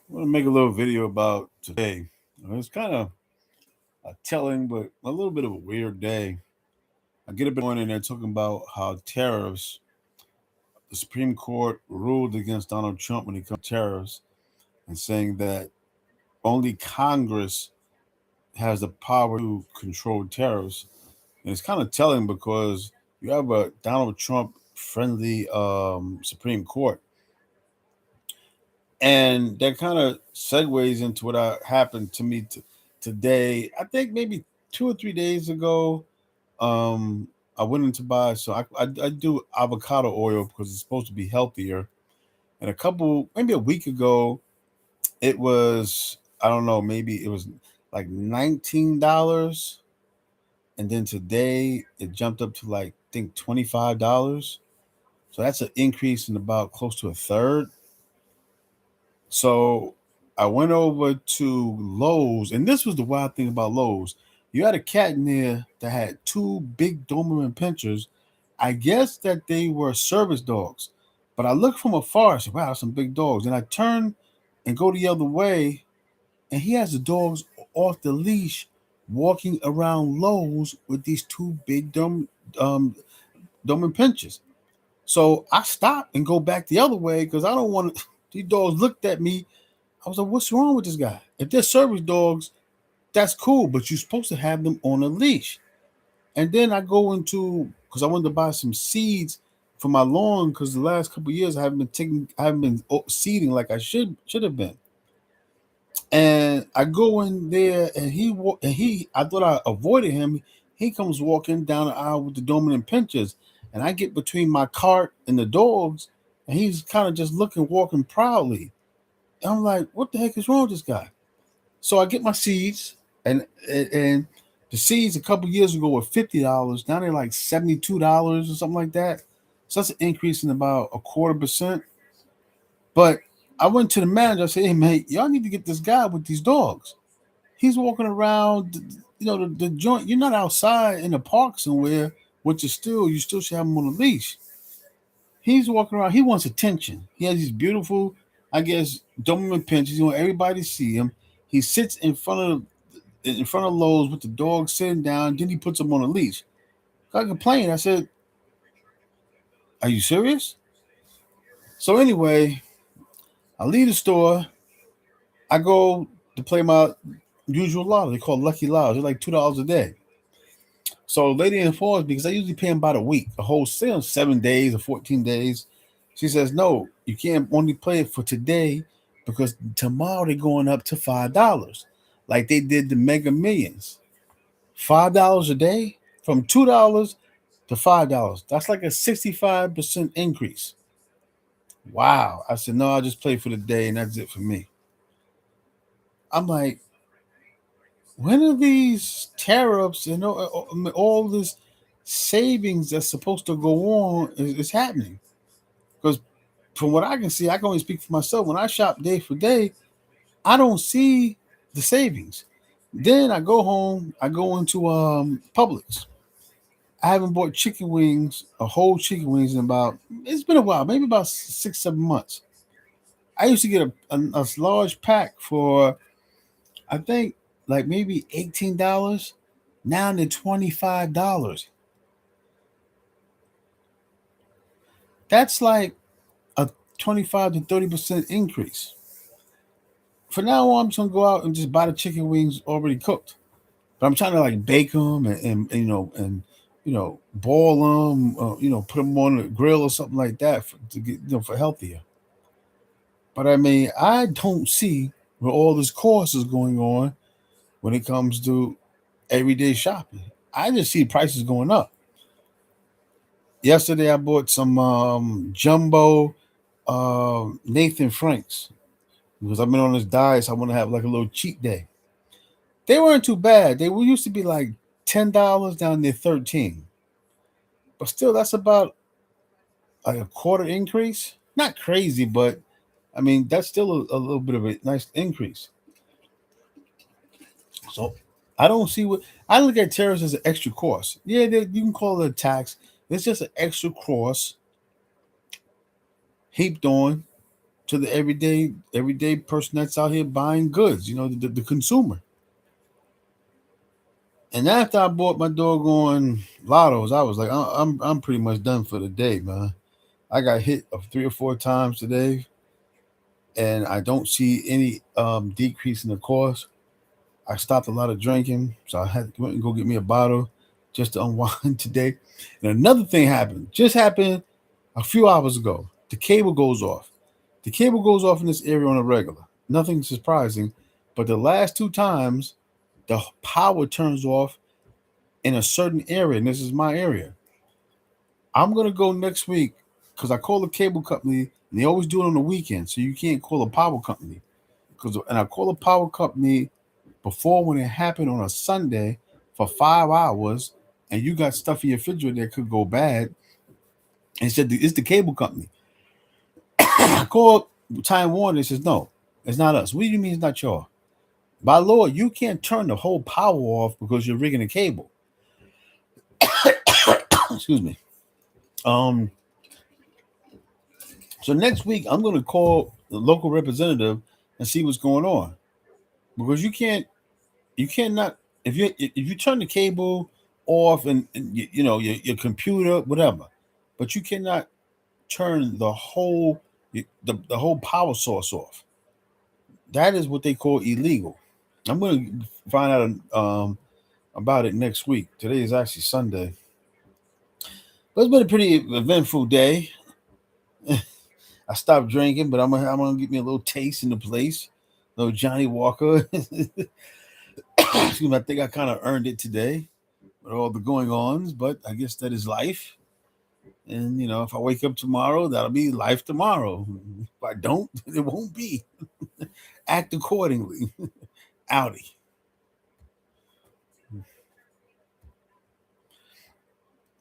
I want to make a little video about today. It's kind of a telling, but a little bit of a weird day. I get up in the morning and they're talking about how tariffs, the Supreme Court ruled against Donald Trump when it comes to tariffs and saying that only Congress has the power to control tariffs. And it's kind of telling because you have a Donald Trump friendly Supreme Court. And that kind of segues into what happened to me today. I think maybe 2 or 3 days ago, um, I went in to buy. So I do avocado oil because it's supposed to be healthier. And maybe a week ago, it was, I don't know, maybe it was like $19. And then today it jumped up to like, I think $25. So that's an increase in about close to a third. So I went over to Lowe's, and this was the wild thing about Lowe's. You had a cat in there that had two big Doberman pinchers. I guess that they were service dogs, but I looked from afar. I said, "Wow, some big dogs." And I turned and go the other way, and he has the dogs off the leash, walking around Lowe's with these two big um, Doberman pinchers. So I stopped and go back the other way because I don't want these dogs looked at me. I was like, what's wrong with this guy? If they're service dogs, that's cool, but you're supposed to have them on a leash. And then I go into because I wanted to buy some seeds for my lawn because the last couple of years I haven't been seeding like I should have been. And I go in there and I thought I avoided him. He comes walking down the aisle with the dominant pinchers, and I get between my cart and the dogs, and he's kind of just looking, walking proudly. And I'm like, what the heck is wrong with this guy? So I get my seeds, and the seeds a couple years ago were $50. Now they're like $72 or something like that. So that's an increase in about a quarter%. But I went to the manager. I said, "Hey man, y'all need to get this guy with these dogs. He's walking around, the joint. You're not outside in the park somewhere, which is you still should have him on a leash. He's walking around. He wants attention. He has these beautiful, I guess, Doberman pinches. You want everybody to see him. He sits in front of Lowe's with the dog sitting down. Then he puts him on a leash. I complained. I said, "Are you serious?" So anyway, I leave the store. I go to play my usual lotto. They call Lucky Lotto. They're like $2 a day. So the lady informs me because I usually pay them about a week, a whole sale, 7 days or 14 days. She says, "No, you can't only play it for today because tomorrow they're going up to $5, like they did the Mega Millions. $5 a day from $2 to $5. That's like a 65% increase." Wow. I said, "No, I'll just play for the day and that's it for me." I'm like, when are these tariffs and all this savings that's supposed to go on is happening? Because from what I can see, I can only speak for myself. When I shop day for day, I don't see the savings. Then I go home, I go into Publix. I haven't bought chicken wings, a whole chicken wings in about, it's been a while, maybe about 6, 7 months. I used to get a large pack for, I think, like maybe $18. Now they're $25. That's like a 25 to 30% increase. For now on, I'm just gonna go out and just buy the chicken wings already cooked. But I'm trying to like bake them and boil them, put them on the grill or something like that to get for healthier. But I mean, I don't see where all this cost is going on when it comes to everyday shopping. I just see prices going up. Yesterday, I bought some jumbo Nathan Franks because I've been on this diet, so I want to have like a little cheat day. They weren't too bad. They were used to be like $10 down there 13, but still, that's about like a quarter increase. Not crazy, but I mean that's still a little bit of a nice increase. So I don't see what I look at tariffs as an extra cost. Yeah, you can call it a tax. It's just an extra cost heaped on. to the everyday person that's out here buying goods. The consumer. And after I bought my doggone lottos, I was like, I'm pretty much done for the day, man. I got hit of 3 or 4 times today, and I don't see any decrease in the cost. I stopped a lot of drinking, so I had to went and go get me a bottle just to unwind today. And another thing happened a few hours ago. The cable goes off. The cable goes off in this area on a regular. Nothing surprising, but the last 2 times, the power turns off in a certain area, and this is my area. I'm gonna go next week because I call the cable company, and they always do it on the weekend, so you can't call a power company. And I call a power company before when it happened on a Sunday for 5 hours, and you got stuff in your refrigerator that could go bad. And said it's the cable company. I called Time Warner. They says no, it's not us. What do you mean it's not y'all? By law, you can't turn the whole power off because you're rigging a cable. Excuse me. Um. So next week, I'm going to call the local representative and see what's going on because you cannot if you turn the cable off and your computer whatever, but you cannot turn the whole power source off. That is what they call illegal. I'm going to find out about it next week. Today is actually Sunday, but it's been a pretty eventful day. I stopped drinking, but I'm gonna get me a little taste in the place. No Johnny Walker. Excuse me, I think I kind of earned it today with all the going ons, but I guess that is life. And if I wake up tomorrow, that'll be life tomorrow. If I don't, it won't be. Act accordingly. Outie.